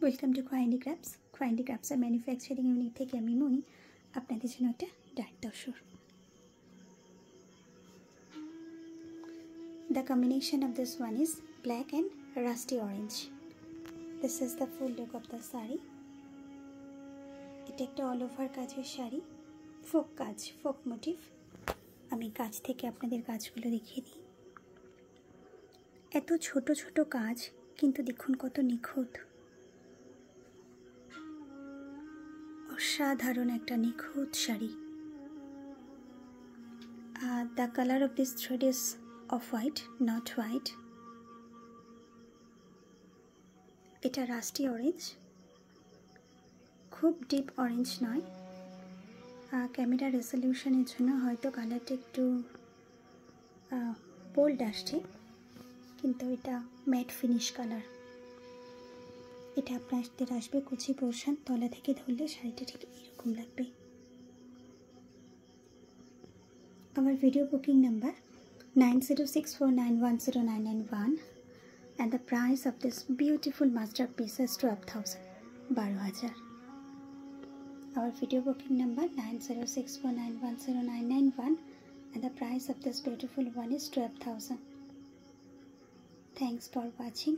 Welcome to Quindy Crafts. Quindy Crafts are manufacturing unit থেকে আমি মনি আপনাদের জন্য একটা dark tussar. The combination of this one is black and rusty orange. This is the full look of the sari. এটা একটা all over কাজের sari, folk কাজ, folk motive. আমি কাজ থেকে আপনাদের কাজগুলো দেখিয়ে দিই। এত ছোট ছোট কাজ, কিন্তু দেখুন কত নিখুঁত, অসাধারণ একটা নিখুঁত sari. The color of this thread is of white, not white. এটা রাস্টি অরেঞ্জ, খুব ডিপ অরেঞ্জ নয়। ক্যামেরা রেজলিউশনের জন্য হয়তো কালারটা একটু বোল্ড আসছে, কিন্তু এটা ম্যাট ফিনিশ কালার। এটা আপনাদের আসবে কুচি পোর্শন, তলা থেকে ধরলে শাড়িটা ঠিক এরকম লাগবে। আমার video booking number 9064910991 and the price of this beautiful masterpiece is 12,000, 12,000. Our video booking number 9064910991 and the price of this beautiful one is 12,000. Thanks for watching.